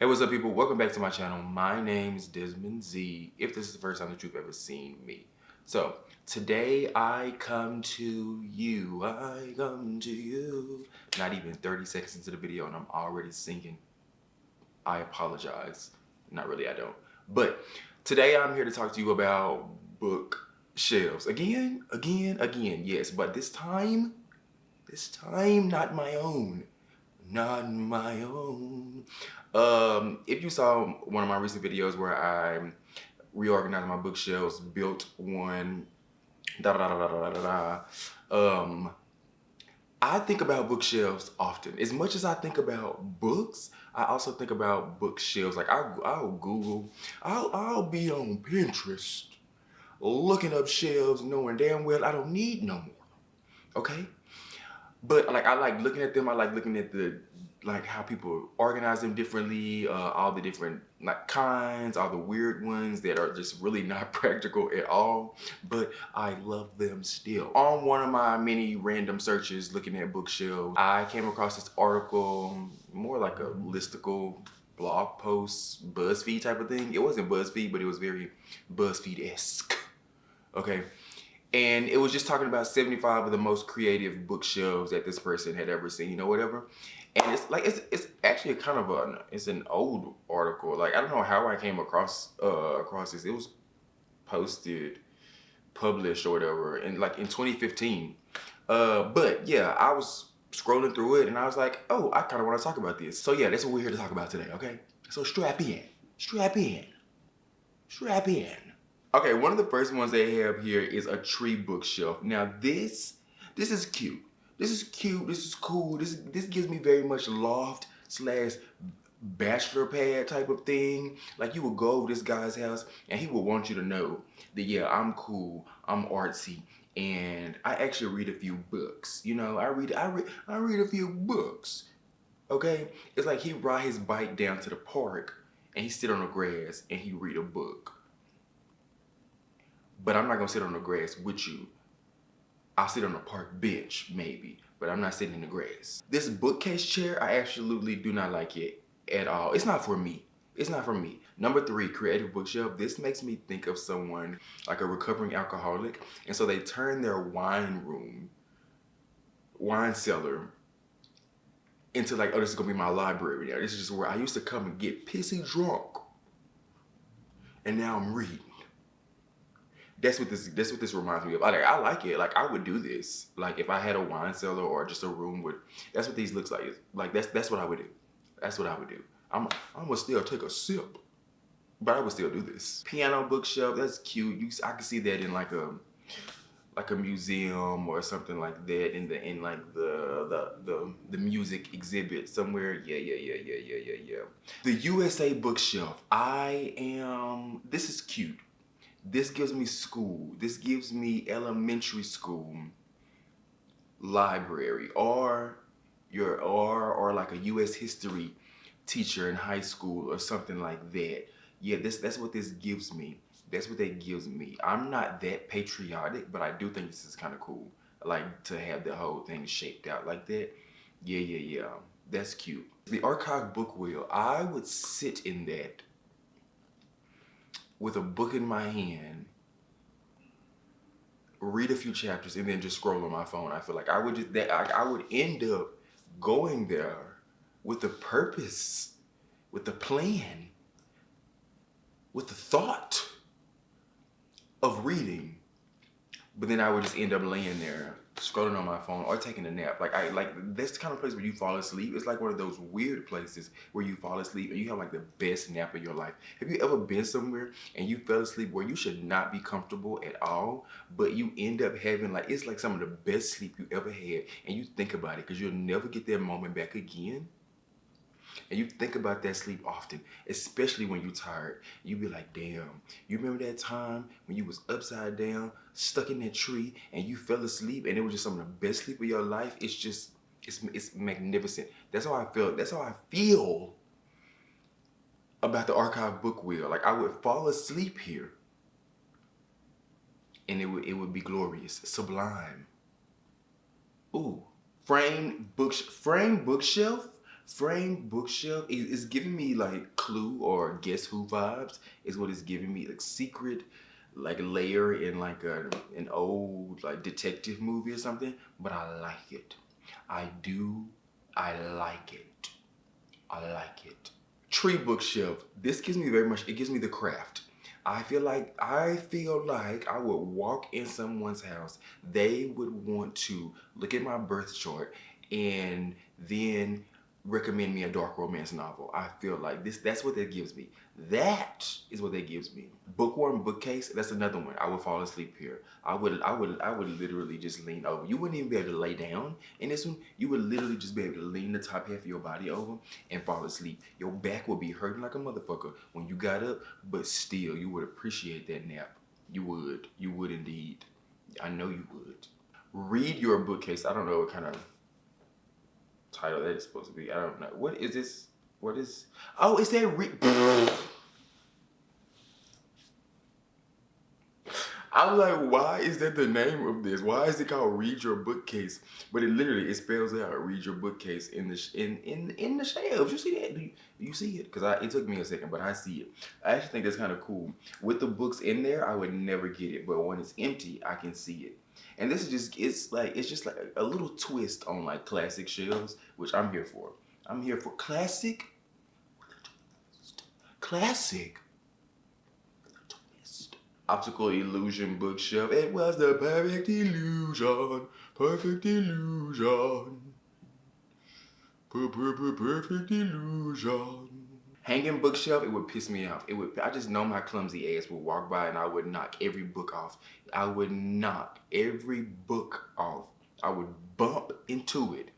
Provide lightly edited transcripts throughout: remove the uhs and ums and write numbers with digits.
Hey, what's up, people? Welcome back to my channel. My name is Desmond Z, if this is the first time that you've ever seen me. So, today I come to you. Not even 30 seconds into the video and I'm already singing. I apologize. Not really, I don't. But today I'm here to talk to you about bookshelves. Again, yes. But this time, not my own. Not my own. If you saw one of my recent videos where I reorganized my bookshelves, built one, I think about bookshelves often. As much as I think about books, I also think about bookshelves. Like I'll Google, I'll be on Pinterest, looking up shelves, knowing damn well I don't need no more. Okay. But like I like looking at them. I like looking at how people organize them differently, all the different like kinds, all the weird ones that are just really not practical at all. But I love them still. On one of my many random searches looking at bookshelves, I came across this article, more like a listicle blog post, BuzzFeed type of thing. It wasn't BuzzFeed, but it was very BuzzFeed-esque. Okay. And it was just talking about 75 of the most creative bookshelves that this person had ever seen or whatever. And it's like it's actually kind of it's an old article. Like I don't know how I came across this. It was published or whatever in 2015. But yeah, I was scrolling through it and I was like, oh, I kind of want to talk about this. So yeah, that's what we're here to talk about today, okay? So strap in. Strap in. Strap in. Okay, one of the first ones they have here is a tree bookshelf. Now this is cute. This is cute. This is cool. This gives me very much loft slash bachelor pad type of thing. Like you would go over this guy's house and he would want you to know that yeah, I'm cool, I'm artsy, and I actually read a few books. You know, I read a few books. Okay, it's like he ride his bike down to the park and he sit on the grass and he read a book. But I'm not gonna sit on the grass with you. I'll sit on a park bench, maybe, but I'm not sitting in the grass. This bookcase chair, I absolutely do not like it at all. It's not for me. It's not for me. Number 3, creative bookshelf. This makes me think of someone like a recovering alcoholic. And so they turn their wine cellar, into like, oh, this is gonna be my library now. This is just where I used to come and get pissy drunk. And now I'm reading. That's what this reminds me of. I like it. Like I would do this. Like if I had a wine cellar or just a room with, that's what these looks like. Like that's what I would do. That's what I would do. I'm gonna still take a sip, but I would still do this. Piano bookshelf. That's cute. I can see that in like a museum or something like that in the music exhibit somewhere. Yeah. The USA bookshelf. This is cute. This gives me school. This gives me elementary school library or like a US history teacher in high school or something like that. Yeah, that's what this gives me. That's what that gives me. I'm not that patriotic, but I do think this is kind of cool. Like to have the whole thing shaped out like that. Yeah. That's cute. The archive book wheel. I would sit in that with a book in my hand, read a few chapters, and then just scroll on my phone. I feel like I would end up going there with the purpose, with the plan, with the thought of reading. But then I would just end up laying there, scrolling on my phone or taking a nap. That's the kind of place where you fall asleep. It's like one of those weird places where you fall asleep and you have like the best nap of your life. Have you ever been somewhere and you fell asleep where you should not be comfortable at all, but you end up having it's like some of the best sleep you ever had, and you think about it because you'll never get that moment back again? And you think about that sleep often, especially when you're tired. You be like, damn, you remember that time when you was upside down, stuck in that tree, and you fell asleep, and it was just some of the best sleep of your life? It's magnificent. That's how I feel. That's how I feel about the archive book wheel. Like I would fall asleep here, and it would be glorious, sublime. Ooh, framed bookshelf. Framed bookshelf is giving me like Clue or Guess Who vibes. Is what it's giving me, like secret, like layer in like an old like detective movie or something. But I like it. I do. I like it. I like it. Tree bookshelf. This gives me very much. It gives me the craft. I feel like I would walk in someone's house. They would want to look at my birth chart and then recommend me a dark romance novel. I feel like that's what that gives me. That is what that gives me. Bookworm bookcase, that's another one. I would fall asleep here. I would literally just lean over. You wouldn't even be able to lay down in this one. You would literally just be able to lean the top half of your body over and fall asleep. Your back would be hurting like a motherfucker when you got up, but still you would appreciate that nap. You would. You would indeed. I know you would. Read your bookcase. I don't know what kind of title that is supposed to be. I don't know. What is this? What is? Oh, is that I'm like, why is that the name of this? Why is it called Read Your Bookcase? But it spells out Read Your Bookcase in the in the shelves. You see that? Do you see it? Because it took me a second, but I see it. I actually think that's kind of cool. With the books in there, I would never get it, but when it's empty, I can see it. And this is it's just like a little twist on like classic shelves, which I'm here for. I'm here for classic. Classic. Optical illusion bookshelf. It was the perfect illusion. Perfect illusion. Perfect illusion. Hanging bookshelf, it would piss me off. I just know my clumsy ass would walk by and I would knock every book off. I would knock every book off. I would bump into it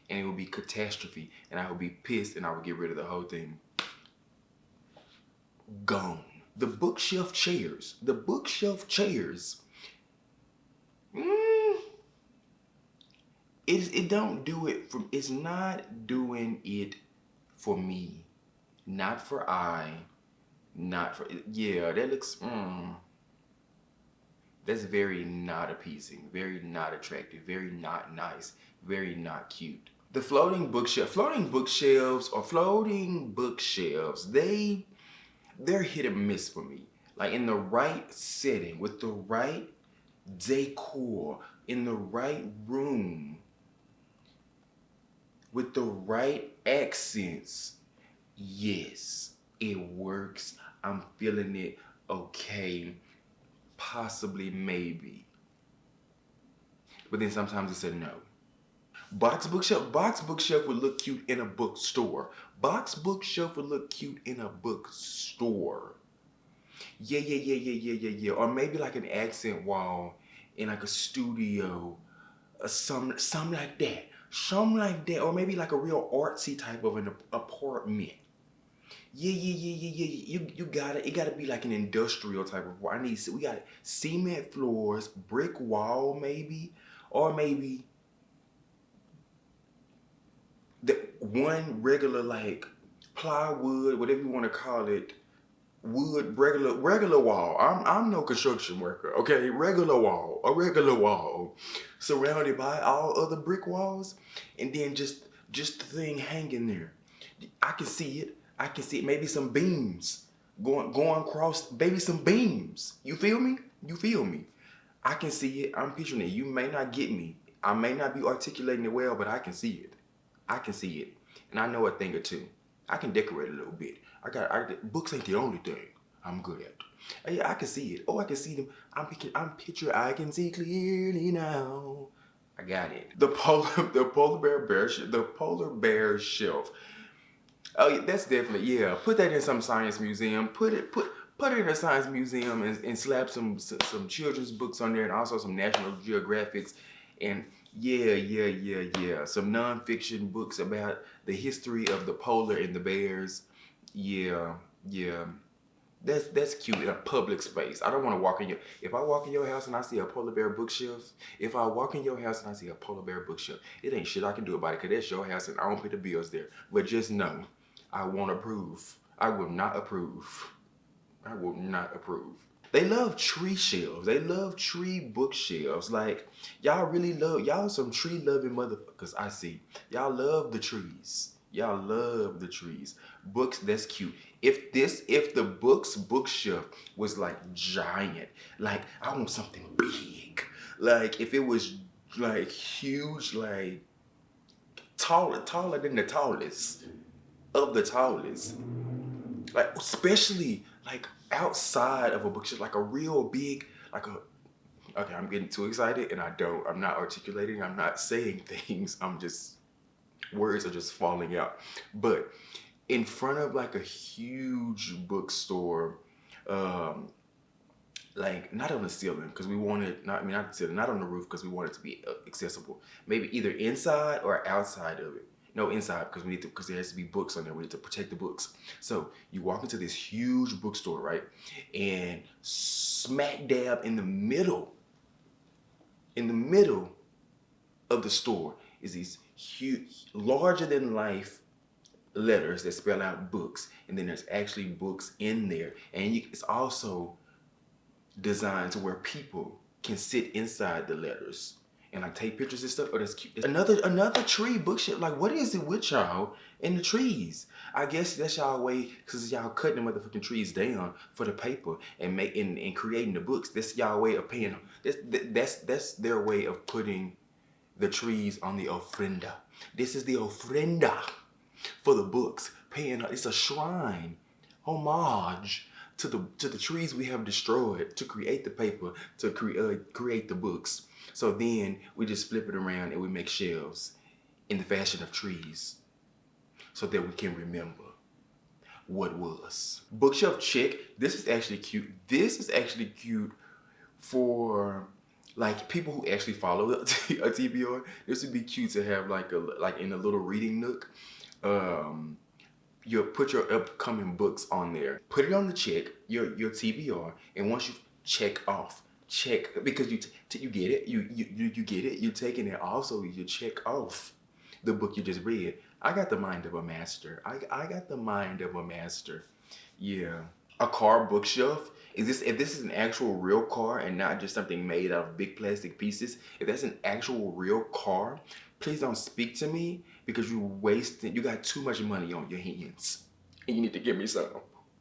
and it would be catastrophe and I would be pissed and I would get rid of the whole thing. Gone. The bookshelf chairs. The bookshelf chairs. It don't do it for. It's not doing it for me. Not for Not for. Yeah, that looks. That's very not appeasing. Very not attractive. Very not nice. Very not cute. The floating bookshelves or floating bookshelves. They're hit or miss for me. Like in the right setting, with the right decor, in the right room, with the right accents, yes, it works. I'm feeling it. Okay, possibly, maybe. But then sometimes it's a no. Box bookshelf would look cute in a bookstore. Box bookshelf would look cute in a bookstore. Yeah. Or maybe like an accent wall in like a studio, or something like that. Something like that. Or maybe like a real artsy type of an apartment. Yeah. You got it. It gotta be like an industrial type of wall. We got cement floors, brick wall maybe, or maybe the one regular like plywood, whatever you want to call it, wood, regular wall. I'm no construction worker, okay? A regular wall, surrounded by all other brick walls, and then just the thing hanging there. I can see it. I can see it. Maybe some beams going across. Maybe some beams. You feel me? You feel me? I can see it. I'm picturing it. You may not get me. I may not be articulating it well, but I can see it. I can see it. And I know a thing or two. I can decorate a little bit. Books ain't the only thing I'm good at. Yeah, I can see it. Oh, I can see them. I can see clearly now. I got it. The polar bear shelf. Oh, yeah, that's definitely, yeah. Put that in some science museum. Put it in a science museum and slap some children's books on there and also some National Geographics and yeah. Some nonfiction books about the history of the polar and the bears. Yeah. That's cute in a public space. I don't want to walk in if I walk in your house and I see a polar bear bookshelf, it ain't shit I can do about it because that's your house and I don't pay the bills there. But just know, I won't approve. I will not approve. They love tree shelves. They love tree bookshelves. Like, y'all some tree loving motherfuckers, I see. Y'all love the trees. Y'all love the trees. Books, that's cute. If the bookshelf was like giant, like I want something big. Like if it was like huge, like taller than the tallest of the tallest. Like especially like outside of a bookshelf, like a real big, like a okay, I'm getting too excited and I'm not articulating, I'm not saying things, words are just falling out. But in front of like a huge bookstore, um, like not on the ceiling because we wanted, not the ceiling, not on the roof because we want it to be accessible. Maybe either inside or outside of it. No, inside because because there has to be books on there. We need to protect the books. So you walk into this huge bookstore, right? And smack dab in the middle of the store is these huge, larger than life letters that spell out books, and then there's actually books in there, and it's also designed to where people can sit inside the letters and like take pictures and stuff. Oh, that's cute. Another tree bookshelf. Like, what is it with y'all and the trees? I guess that's y'all way, because y'all cutting the motherfucking trees down for the paper and creating the books. That's y'all way of paying them. That's their way of putting the trees on the ofrenda. This is the ofrenda for the books. It's a shrine, homage to the trees we have destroyed to create the paper, to create the books. So then we just flip it around and we make shelves in the fashion of trees so that we can remember what was. Bookshelf check. This is actually cute. This is actually cute for like people who actually follow a TBR. This would be cute to have like in a little reading nook. You put your upcoming books on there. Put it on the check, your TBR, and once you check because you get it, you get it. You're taking it off, so you check off the book you just read. I got the mind of a master. I got the mind of a master. Yeah. A car bookshelf. If this is an actual real car and not just something made out of big plastic pieces, if that's an actual real car, please don't speak to me because you got too much money on your hands and you need to give me some.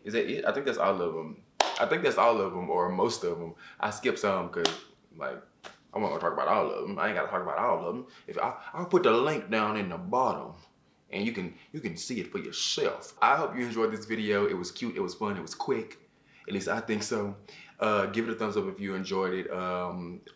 Is that it? I think that's all of them. I think that's all of them or most of them. I skipped some because like I'm not gonna talk about all of them. I ain't gotta talk about all of them. I'll put the link down in the bottom and you can see it for yourself. I hope you enjoyed this video. It was cute, it was fun, it was quick. At least I think so. Give it a thumbs up if you enjoyed it.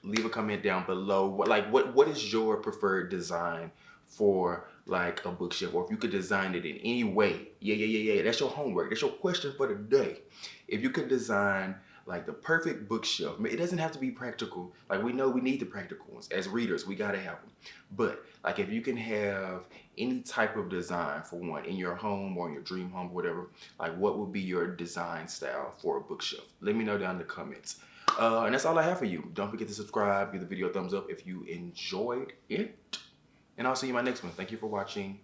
Leave a comment down below. What is your preferred design for like a bookshelf, or if you could design it in any way? Yeah. That's your homework. That's your question for the day. If you could design like the perfect bookshelf, it doesn't have to be practical. Like we know we need the practical ones. As readers, we gotta have them. But like if you can have any type of design for one in your home or in your dream home, whatever, like what would be your design style for a bookshelf? Let me know down in the comments. And that's all I have for you. Don't forget to subscribe, give the video a thumbs up if you enjoyed it. And I'll see you in my next one. Thank you for watching.